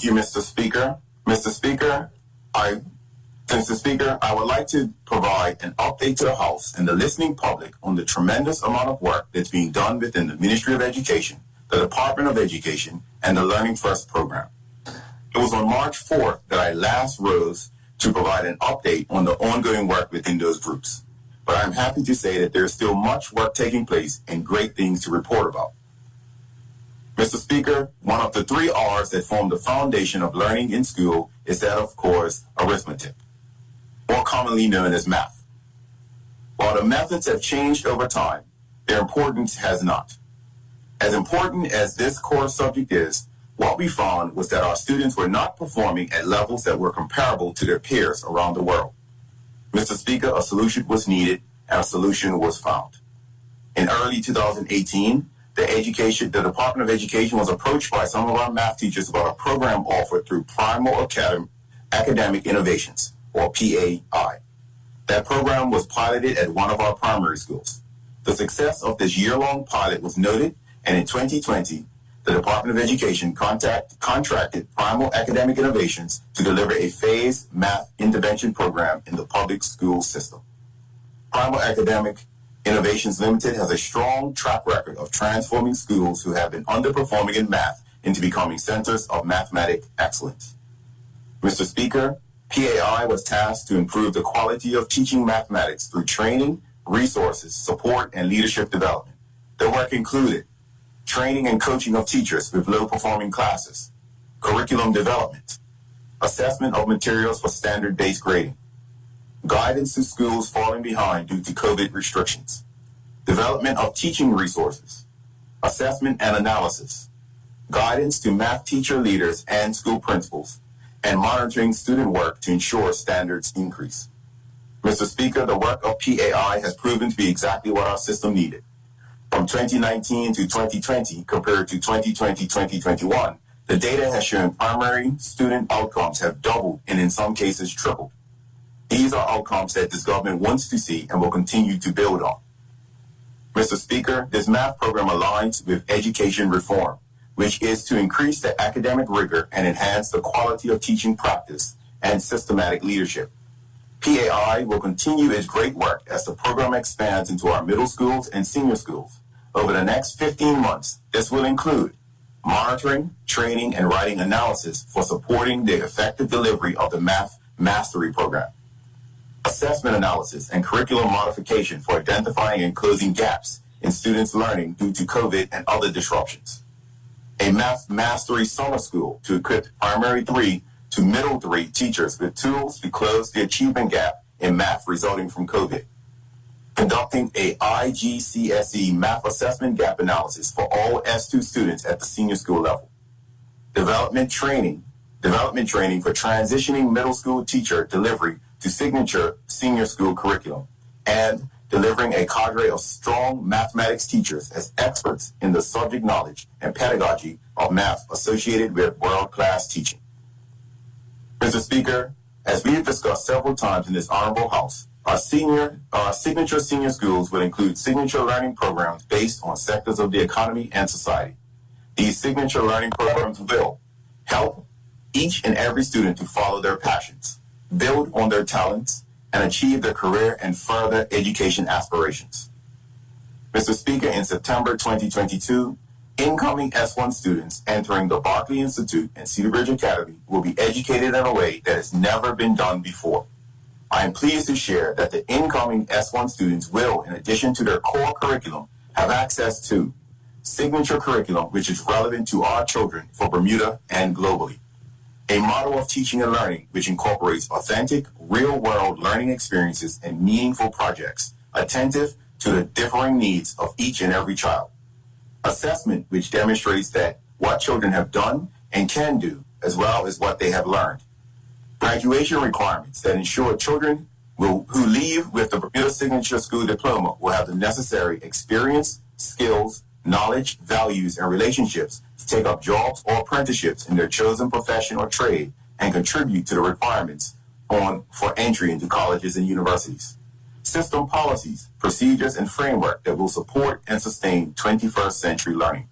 Thank you, Mr. Speaker. Mr. Speaker, I would like to provide an update to the House and the listening public on the tremendous amount of work that's being done within the Ministry of Education, the Department of Education, and the Learning First program. It was on March 4th that I last rose to provide an update on the ongoing work within those groups. But I'm happy to say that there is still much work taking place and great things to report about. Mr. Speaker, one of the 3 R's that form the foundation of learning in school is that, of course, arithmetic, more commonly known as math. While the methods have changed over time, their importance has not. As important as this core subject is, what we found was that our students were not performing at levels that were comparable to their peers around the world. Mr. Speaker, a solution was needed, and a solution was found. In early 2018, the Department of Education was approached by some of our math teachers about a program offered through Primal Academic Innovations, or PAI. That program was piloted at one of our primary schools. The success of this year-long pilot was noted, and in 2020, the Department of Education contracted Primal Academic Innovations to deliver a phased math intervention program in the public school system. Primal Academic Innovations Limited has a strong track record of transforming schools who have been underperforming in math into becoming centers of mathematic excellence. Mr. Speaker, PAI was tasked to improve the quality of teaching mathematics through training, resources, support, and leadership development. Their work included training and coaching of teachers with low-performing classes, curriculum development, assessment of materials for standard-based grading, guidance to schools falling behind due to COVID restrictions, development of teaching resources, assessment and analysis, guidance to math teacher leaders and school principals, and monitoring student work to ensure standards increase. Mr. Speaker, the work of PAI has proven to be exactly what our system needed. From 2019 to 2020 compared to 2020-2021, the data has shown primary student outcomes have doubled and in some cases tripled. These are outcomes that this government wants to see and will continue to build on. Mr. Speaker, this math program aligns with education reform, which is to increase the academic rigor and enhance the quality of teaching practice and systematic leadership. PAI will continue its great work as the program expands into our middle schools and senior schools. Over the next 15 months, this will include monitoring, training, and writing analysis for supporting the effective delivery of the Math Mastery Program, assessment analysis and curriculum modification for identifying and closing gaps in students' learning due to COVID and other disruptions, a Math Mastery Summer School to equip primary 3 to middle 3 teachers with tools to close the achievement gap in math resulting from COVID, conducting a IGCSE math assessment gap analysis for all S2 students at the senior school level, development training for transitioning middle school teacher delivery to signature senior school curriculum, and delivering a cadre of strong mathematics teachers as experts in the subject knowledge and pedagogy of math associated with world-class teaching. Mr. Speaker, as we have discussed several times in this honorable House, our signature senior schools will include signature learning programs based on sectors of the economy and society. These signature learning programs will help each and every student to follow their passions, build on their talents, and achieve their career and further education aspirations. Mr. Speaker, in September 2022, incoming S1 students entering the Berkeley Institute and Cedar Ridge Academy will be educated in a way that has never been done before. I am pleased to share that the incoming S1 students will, in addition to their core curriculum, have access to signature curriculum which is relevant to our children for Bermuda and globally, a model of teaching and learning which incorporates authentic, real-world learning experiences and meaningful projects, attentive to the differing needs of each and every child, assessment which demonstrates that what children have done and can do, as well as what they have learned, graduation requirements that ensure children who leave with the Bermuda Signature School Diploma will have the necessary experience, skills, knowledge, values, and relationships to take up jobs or apprenticeships in their chosen profession or trade and contribute to the requirements for entry into colleges and universities. System policies, procedures, and framework that will support and sustain 21st century learning.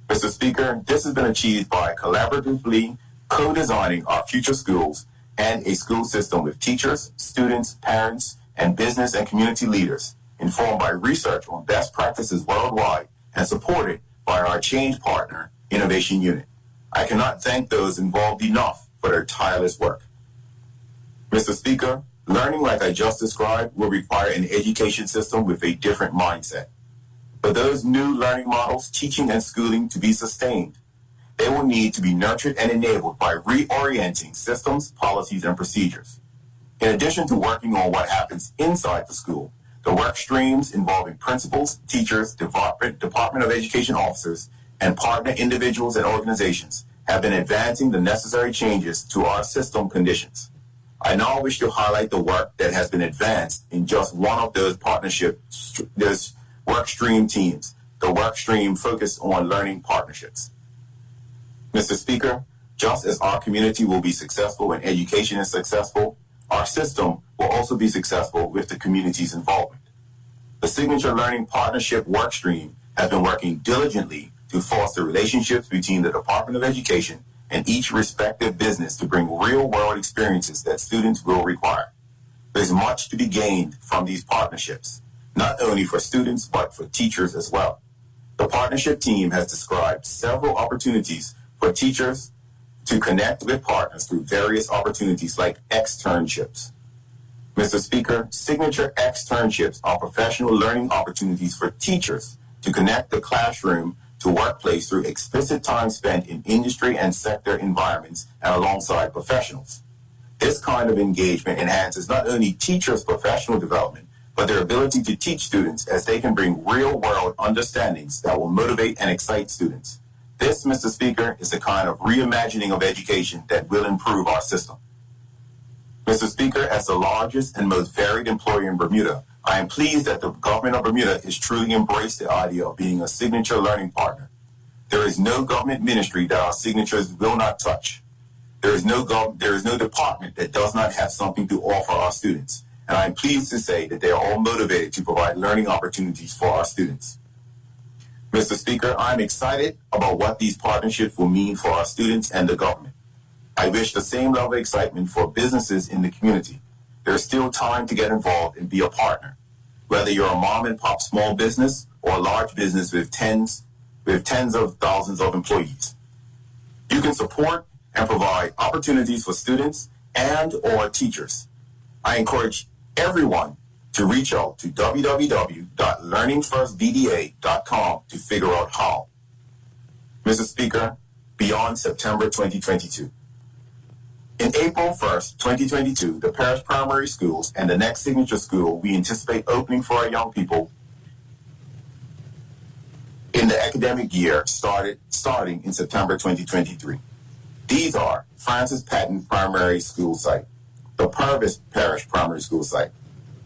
Mr. Speaker, this has been achieved by collaboratively co-designing our future schools and a school system with teachers, students, parents, and business and community leaders, informed by research on best practices worldwide and supported by our change partner, Innovation Unit. I cannot thank those involved enough for their tireless work. Mr. Speaker, learning like I just described will require an education system with a different mindset. For those new learning models, teaching and schooling to be sustained, they will need to be nurtured and enabled by reorienting systems, policies, and procedures. In addition to working on what happens inside the school, the work streams involving principals, teachers, Department of Education officers, and partner individuals and organizations have been advancing the necessary changes to our system conditions. I now wish to highlight the work that has been advanced in just one of those those work stream teams, the work stream focused on learning partnerships. Mr. Speaker, just as our community will be successful when education is successful, our system will also be successful with the community's involvement. The Signature Learning Partnership Workstream has been working diligently to foster relationships between the Department of Education and each respective business to bring real-world experiences that students will require. There's much to be gained from these partnerships, not only for students but for teachers as well. The partnership team has described several opportunities for teachers to connect with partners through various opportunities like externships. Mr. Speaker, signature externships are professional learning opportunities for teachers to connect the classroom to workplace through explicit time spent in industry and sector environments and alongside professionals. This kind of engagement enhances not only teachers' professional development, but their ability to teach students as they can bring real-world understandings that will motivate and excite students. This, Mr. Speaker, is the kind of reimagining of education that will improve our system. Mr. Speaker, as the largest and most varied employer in Bermuda, I am pleased that the government of Bermuda has truly embraced the idea of being a signature learning partner. There is no government ministry that our signatures will not touch. There is no department that does not have something to offer our students. And I am pleased to say that they are all motivated to provide learning opportunities for our students. Mr. Speaker, I am excited about what these partnerships will mean for our students and the government. I wish the same level of excitement for businesses in the community. There is still time to get involved and be a partner. Whether you're a mom and pop small business or a large business with tens of thousands of employees, you can support and provide opportunities for students and or teachers. I encourage everyone to reach out to www.learningfirstbda.com to figure out how. Mr. Speaker, beyond September 2022. In April 1st, 2022, the parish primary schools and the next signature school we anticipate opening for our young people in the academic year starting in September 2023. These are Francis Patton Primary School Site, the Purvis Parish Primary School Site,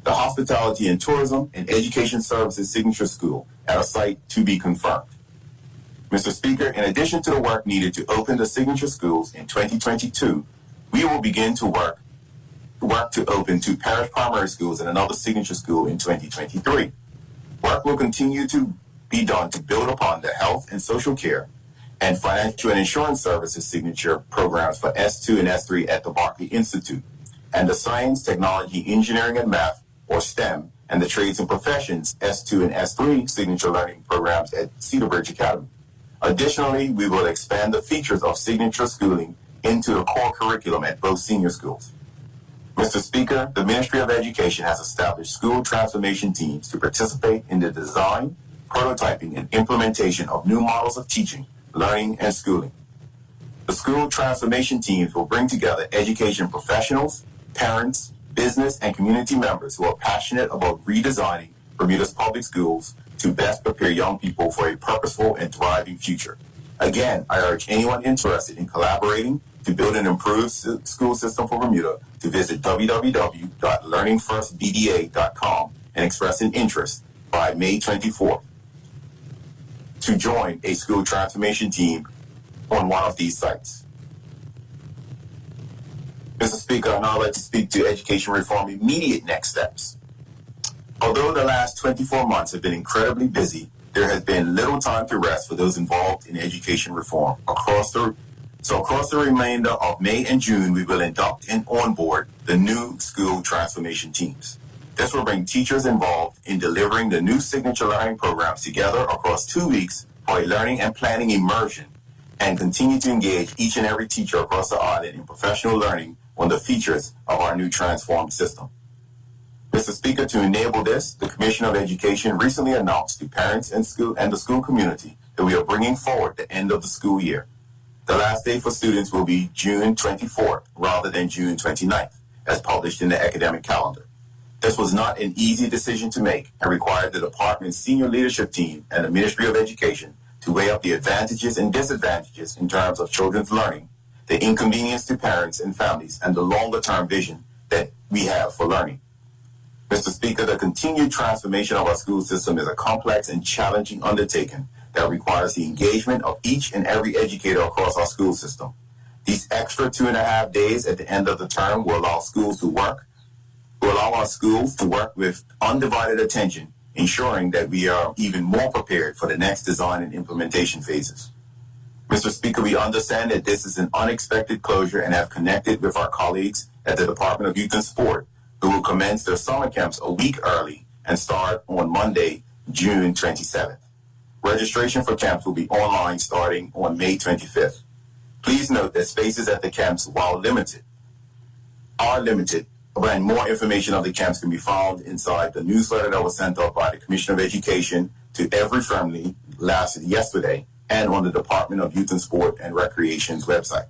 the Hospitality and Tourism and Education Services Signature School at a site to be confirmed. Mr. Speaker, in addition to the work needed to open the signature schools in 2022, we will begin to work to open 2 parish primary schools and another signature school in 2023. Work will continue to be done to build upon the health and social care and financial and insurance services signature programs for S2 and S3 at the Barclay Institute, and the Science, Technology, Engineering, and Math, or STEM, and the Trades and Professions S2 and S3 signature learning programs at Cedar Bridge Academy. Additionally, we will expand the features of signature schooling into the core curriculum at both senior schools. Mr. Speaker, the Ministry of Education has established school transformation teams to participate in the design, prototyping, and implementation of new models of teaching, learning, and schooling. The school transformation teams will bring together education professionals, parents, business, and community members who are passionate about redesigning Bermuda's public schools to best prepare young people for a purposeful and thriving future. Again, I urge anyone interested in collaborating to build an improved school system for Bermuda to visit www.learningfirstbda.com and express an interest by May 24th to join a school transformation team on one of these sites. Mr. Speaker, I'd now like to speak to education reform immediate next steps. Although the last 24 months have been incredibly busy, there has been little time to rest for those involved in education reform across the So across the remainder of May and June, we will induct and onboard the new school transformation teams. This will bring teachers involved in delivering the new signature learning programs together across 2 weeks for a learning and planning immersion, and continue to engage each and every teacher across the island in professional learning on the features of our new transformed system. Mr. Speaker, to enable this, the Commissioner of Education recently announced to parents and the school community that we are bringing forward the end of the school year. The last day for students will be June 24th rather than June 29th, as published in the academic calendar. This was not an easy decision to make and required the department's senior leadership team and the Ministry of Education to weigh up the advantages and disadvantages in terms of children's learning, the inconvenience to parents and families, and the longer-term vision that we have for learning. Mr. Speaker, the continued transformation of our school system is a complex and challenging undertaking that requires the engagement of each and every educator across our school system. These extra 2.5 days at the end of the term will allow our schools to work with undivided attention, ensuring that we are even more prepared for the next design and implementation phases. Mr. Speaker, we understand that this is an unexpected closure and have connected with our colleagues at the Department of Youth and Sport, who will commence their summer camps a week early and start on Monday, June 27th. Registration for camps will be online starting on May 25th. Please note that spaces at the camps, while limited, are limited, and more information of the camps can be found inside the newsletter that was sent out by the Commissioner of Education to every family yesterday and on the Department of Youth and Sport and Recreation's website.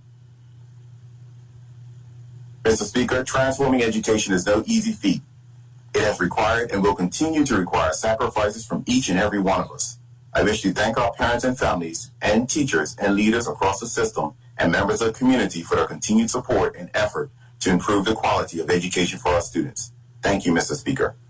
Mr. Speaker, transforming education is no easy feat. It has required and will continue to require sacrifices from each and every one of us. I wish to thank our parents and families and teachers and leaders across the system and members of the community for their continued support and effort to improve the quality of education for our students. Thank you, Mr. Speaker.